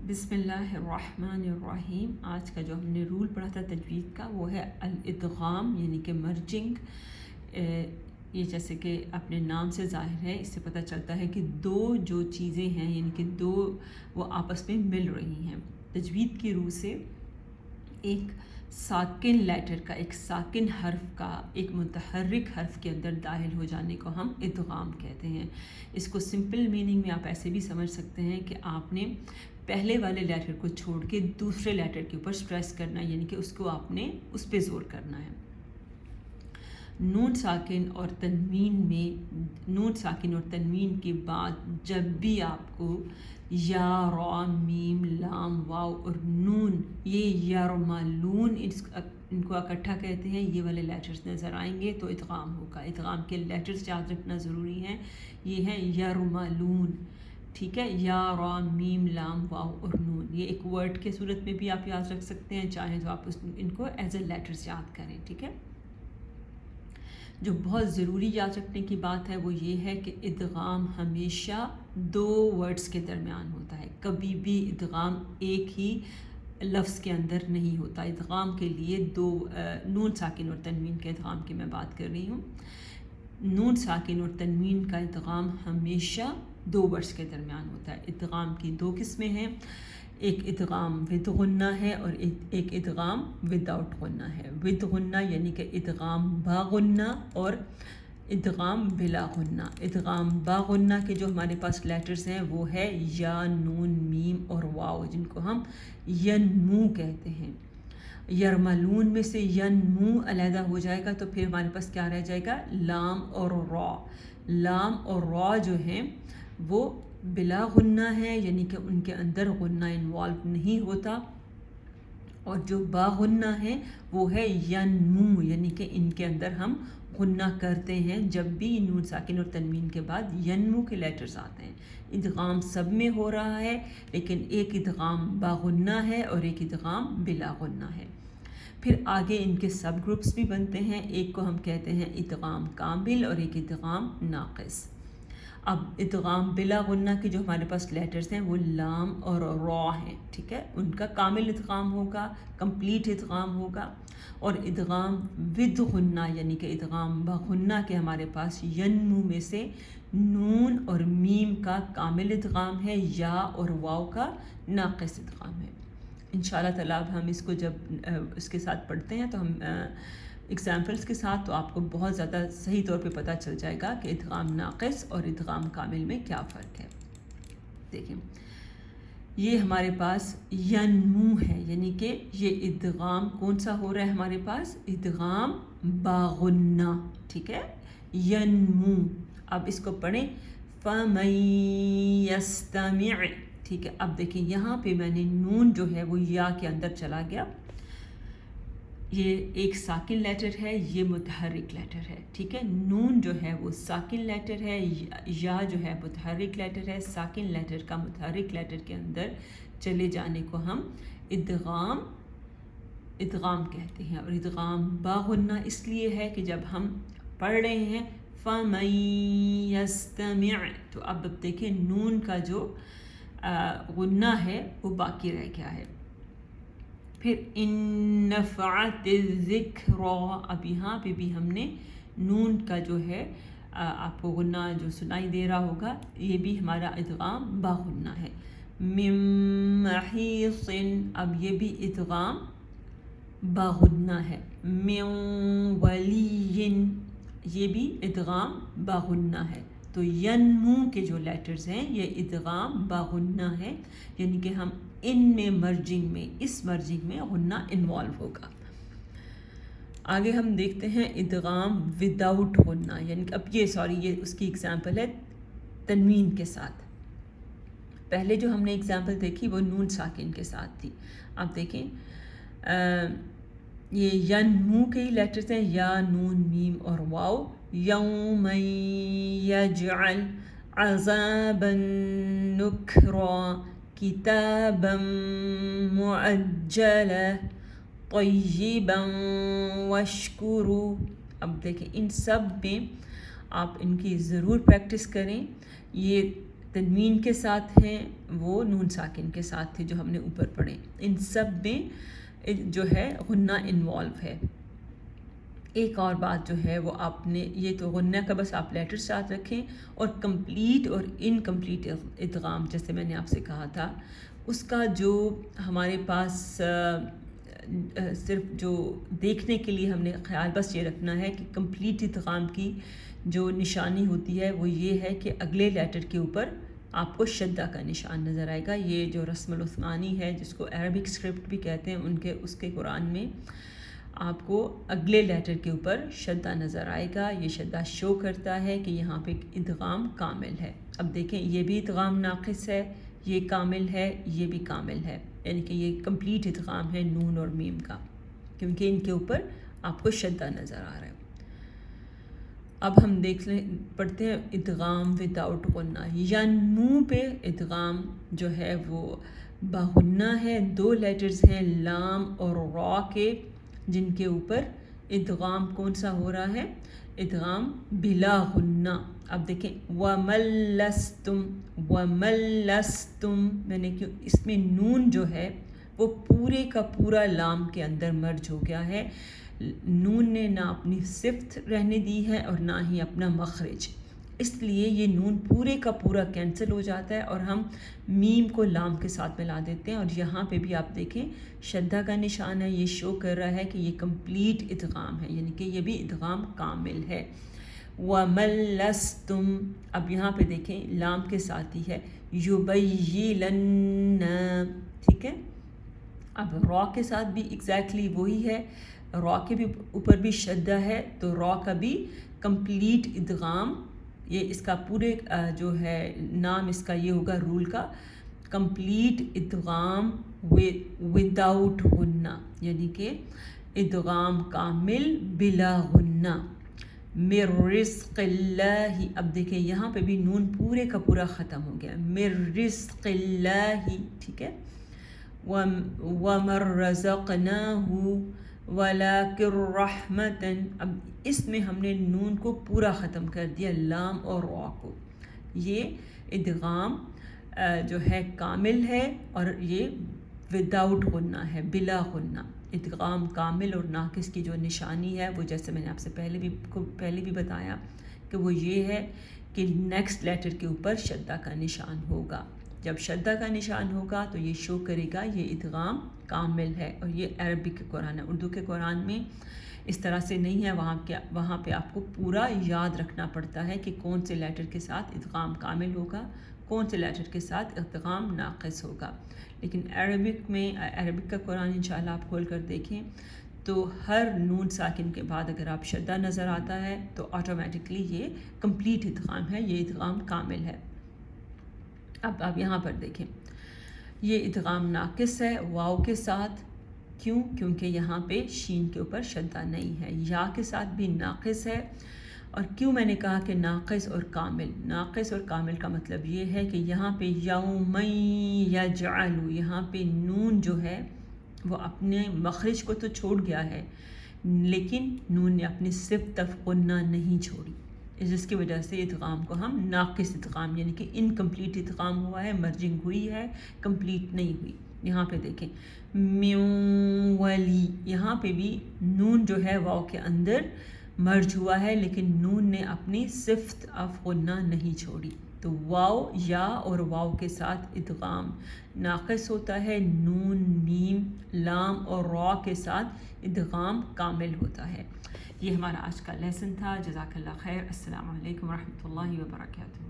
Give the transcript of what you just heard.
بسم اللہ الرحمن الرحیم۔ آج کا جو ہم نے رول پڑھا تھا تجوید کا وہ ہے الادغام، یعنی کہ مرجنگ۔ یہ جیسے کہ اپنے نام سے ظاہر ہے، اس سے پتہ چلتا ہے کہ دو جو چیزیں ہیں یعنی کہ دو وہ آپس میں مل رہی ہیں۔ تجوید کی روح سے ایک ساکن لیٹر کا، ایک ساکن حرف کا ایک متحرک حرف کے اندر داخل ہو جانے کو ہم ادغام کہتے ہیں۔ اس کو سمپل میننگ میں آپ ایسے بھی سمجھ سکتے ہیں کہ آپ نے پہلے والے لیٹر کو چھوڑ کے دوسرے لیٹر کے اوپر سٹریس کرنا ہے، یعنی کہ اس کو آپ نے اس پہ زور کرنا ہے۔ نون ساکن اور تنوین کے بعد جب بھی آپ کو یا، را، میم، لام، واو اور نون، یہ یرملون ان کو اکٹھا کہتے ہیں، یہ والے لیٹرز نظر آئیں گے تو ادغام ہوگا۔ ادغام کے لیٹرز یاد رکھنا ضروری ہیں، یہ ہیں یرملون، ٹھیک ہے، یا، را، میم، لام، واو اور نون۔ یہ ایک ورڈ کے صورت میں بھی آپ یاد رکھ سکتے ہیں، چاہیں تو آپ ان کو ایز اے لیٹرز یاد کریں، ٹھیک ہے۔ جو بہت ضروری یاد رکھنے کی بات ہے وہ یہ ہے کہ ادغام ہمیشہ دو ورڈز کے درمیان ہوتا ہے، کبھی بھی ادغام ایک ہی لفظ کے اندر نہیں ہوتا۔ ادغام کے لیے دو نون ساکن اور تنوین کے ادغام کی میں بات کر رہی ہوں۔ نون ساکن اور تنوین کا ادغام ہمیشہ دو ورڈز کے درمیان ہوتا ہے۔ ادغام کی دو قسمیں ہیں، ایک ادغام ود غنہ ہے اور ایک ادغام وداؤٹ غنہ ہے۔ ود غنہ یعنی کہ ادغام با غنہ اور ادغام بلا غنہ۔ ادغام با غنہ کے جو ہمارے پاس لیٹرز ہیں وہ ہے یا، نون، میم اور واو، جن کو ہم ینمو کہتے ہیں۔ یرملون میں سے ینمو علیحدہ ہو جائے گا تو پھر ہمارے پاس کیا رہ جائے گا؟ لام اور را۔ لام اور را جو ہیں وہ بلا غنہ ہے، یعنی کہ ان کے اندر غنہ انوالو نہیں ہوتا، اور جو با غنہ ہے وہ ہے ینمو، یعنی کہ ان کے اندر ہم غنہ کرتے ہیں جب بھی نون ساکن اور تنوین کے بعد ینمو کے لیٹرز آتے ہیں۔ ادغام سب میں ہو رہا ہے، لیکن ایک ادغام با غنہ ہے اور ایک ادغام بلا غنہ ہے۔ پھر آگے ان کے سب گروپس بھی بنتے ہیں، ایک کو ہم کہتے ہیں ادغام کامل اور ایک ادغام ناقص۔ اب ادغام بلا غنہ کے جو ہمارے پاس لیٹرز ہیں وہ لام اور را ہیں، ٹھیک ہے، ان کا کامل ادغام ہوگا، کمپلیٹ ادغام ہوگا۔ اور ادغام ود غنہ یعنی کہ ادغام بغنہ کے ہمارے پاس ینمو میں سے نون اور میم کا کامل ادغام ہے، یا اور واو کا ناقص ادغام ہے۔ انشاءاللہ تعالیٰ اب ہم اس کو جب اس کے ساتھ پڑھتے ہیں تو ہم ایگزامپلس کے ساتھ تو آپ کو بہت زیادہ صحیح طور پہ پتہ چل جائے گا کہ ادغام ناقص اور ادغام کامل میں کیا فرق ہے۔ دیکھیں، یہ ہمارے پاس ینمو ہے، یعنی کہ یہ ادغام کون سا ہو رہا ہے ہمارے پاس؟ ادغام باغنہ، ٹھیک ہے، ینمو۔ اب اس کو پڑھیں، فَمَن يَسْتَمِعْ، ٹھیک ہے۔ اب دیکھیں یہاں پہ میں نے نون جو ہے وہ یا کے اندر چلا گیا، یہ ایک ساکن لیٹر ہے، یہ متحرک لیٹر ہے، ٹھیک ہے۔ نون جو ہے وہ ساکن لیٹر ہے، یا جو ہے متحرک لیٹر ہے۔ ساکن لیٹر کا متحرک لیٹر کے اندر چلے جانے کو ہم ادغام کہتے ہیں، اور ادغام باغنہ اس لیے ہے کہ جب ہم پڑھ رہے ہیں فَمَن يَسْتَمِعْ، تو اب دیکھیں نون کا جو غنہ ہے وہ باقی رہ گیا ہے۔ پھر ان نفعت الذکریٰ، اب یہاں پہ بھی ہم نے نون کا جو ہے آپ کو غنہ جو سنائی دے رہا ہوگا، یہ بھی ہمارا ادغام باغنہ ہے۔ من محیص، اب یہ بھی ادغام باغنہ ہے۔ من ولی، یہ بھی ادغام باغنہ ہے۔ تو ینمو کے جو لیٹرز ہیں یہ ادغام باغنہ ہے، یعنی کہ ہم ان میں اس مرجنگ میں غنہ انوالو ہوگا۔ آگے ہم دیکھتے ہیں ادغام وداؤٹ غنہ، یعنی کہ اب یہ اس کی اگزامپل ہے تنوین کے ساتھ۔ پہلے جو ہم نے اگزامپل دیکھی وہ نون ساکن کے ساتھ تھی۔ اب دیکھیں یہ ینمو کے لیٹرز ہیں، یا، نون، میم اور واو۔ یوم یجعل عذابا نکرا کتابا معجلا طیبا واشکروا۔ اب دیکھیں ان سب میں آپ ان کی ضرور پریکٹس کریں۔ یہ تنوین کے ساتھ ہیں وہ نون ساکن کے ساتھ تھے جو ہم نے اوپر پڑھے. ان سب میں جو ہے غنہ انوالو ہے. ایک اور بات جو ہے وہ آپ نے یہ تو غنہ کا بس آپ لیٹر ساتھ رکھیں, اور کمپلیٹ اور انکمپلیٹ ادغام جیسے میں نے آپ سے کہا تھا اس کا جو ہمارے پاس صرف جو دیکھنے کے لیے ہم نے خیال بس یہ رکھنا ہے کہ کمپلیٹ ادغام کی جو نشانی ہوتی ہے وہ یہ ہے کہ اگلے لیٹر کے اوپر آپ کو شدہ کا نشان نظر آئے گا. یہ جو رسم العثمانی ہے جس کو عربک اسکرپٹ بھی کہتے ہیں اس کے قرآن میں آپ کو اگلے لیٹر کے اوپر شدہ نظر آئے گا. یہ شدہ شو کرتا ہے کہ یہاں پہ ادغام کامل ہے. اب دیکھیں یہ بھی ادغام ناقص ہے, یہ کامل ہے, یہ بھی کامل ہے, یعنی کہ یہ کمپلیٹ ادغام ہے نون اور میم کا, کیونکہ ان کے اوپر آپ کو شدہ نظر آ رہا ہے. اب ہم پڑھتے ہیں ادغام وداؤٹ غنہ. ینمو پہ ادغام جو ہے وہ باغنہ ہے. 2 لیٹرز ہیں لام اور را کے جن کے اوپر ادغام کون سا ہو رہا ہے, ادغام بلا غنہ. اب دیکھیں وَمَلَّسْتُمْ وَمَلَّسْتُمْ, میں نے کیوں اس میں نون جو ہے وہ پورے کا پورا لام کے اندر مرج ہو گیا ہے. نون نے نہ اپنی صفت رہنے دی ہے اور نہ ہی اپنا مخرج, اس لیے یہ نون پورے کا پورا کینسل ہو جاتا ہے اور ہم میم کو لام کے ساتھ ملا دیتے ہیں. اور یہاں پہ بھی آپ دیکھیں شدہ کا نشان ہے, یہ شو کر رہا ہے کہ یہ کمپلیٹ ادغام ہے, یعنی کہ یہ بھی ادغام کامل ہے. وَمَلَّسْتُمْ, اب یہاں پہ دیکھیں لام کے ساتھ ہی ہے يُبَيِّلَنَّ, ٹھیک ہے. اب را کے ساتھ بھی ایگزیکٹلی وہی ہے, را کے بھی اوپر بھی شدہ ہے تو را کا بھی کمپلیٹ ادغام, یہ اس کا پورے جو ہے نام اس کا یہ ہوگا رول کا کمپلیٹ ادغام وداؤٹ غنہ, یعنی کہ ادغام کامل بلا غنہ. مِن رزق اللہ, اب دیکھیں یہاں پہ بھی نون پورے کا پورا ختم ہو گیا, مِن رزق اللہ, ٹھیک ہے. وَمَن رَّزَقْنَاهُ وَلَٰكِن رَّحْمَةً, اب اس میں ہم نے نون کو پورا ختم کر دیا لام اور را کو. یہ ادغام جو ہے کامل ہے اور یہ وداؤٹ غنہ ہے, بلا غنہ. ادغام کامل اور ناقص کی جو نشانی ہے وہ جیسے میں نے آپ سے پہلے بھی بتایا کہ وہ یہ ہے کہ نیکسٹ لیٹر کے اوپر شدہ کا نشان ہوگا. جب شدہ کا نشان ہوگا تو یہ شو کرے گا یہ ادغام کامل ہے. اور یہ عربک کے قرآن ہے, اردو کے قرآن میں اس طرح سے نہیں ہے. وہاں پہ آپ کو پورا یاد رکھنا پڑتا ہے کہ کون سے لیٹر کے ساتھ ادغام کامل ہوگا, کون سے لیٹر کے ساتھ ادغام ناقص ہوگا. لیکن عربک کا قرآن انشاءاللہ آپ کھول کر دیکھیں تو ہر نون ساکن کے بعد اگر آپ شدہ نظر آتا ہے تو آٹومیٹکلی یہ کمپلیٹ ادغام ہے, یہ ادغام کامل ہے. اب آپ یہاں پر دیکھیں یہ ادغام ناقص ہے واو کے ساتھ, کیوں؟ کیونکہ یہاں پہ شین کے اوپر شدہ نہیں ہے. یا کے ساتھ بھی ناقص ہے. اور کیوں میں نے کہا کہ ناقص اور کامل, ناقص اور کامل کا مطلب یہ ہے کہ یہاں پہ یوم یجعل, یہاں پہ نون جو ہے وہ اپنے مخرج کو تو چھوڑ گیا ہے لیکن نون نے اپنی صفت غنہ نہیں چھوڑی, جس کی وجہ سے ادغام کو ہم ناقص ادغام یعنی کہ انکمپلیٹ ادغام ہوا ہے, مرجنگ ہوئی ہے, کمپلیٹ نہیں ہوئی. یہاں پہ دیکھیں من ولی, یہاں پہ بھی نون جو ہے واو کے اندر مرج ہوا ہے لیکن نون نے اپنی صفت غنہ نہیں چھوڑی. تو واو یا اور واو کے ساتھ ادغام ناقص ہوتا ہے, نون میم لام اور را کے ساتھ ادغام کامل ہوتا ہے. یہ ہمارا آج کا لیسن تھا. جزاک اللہ خیر. السلام علیکم ورحمۃ اللہ وبرکاتہ.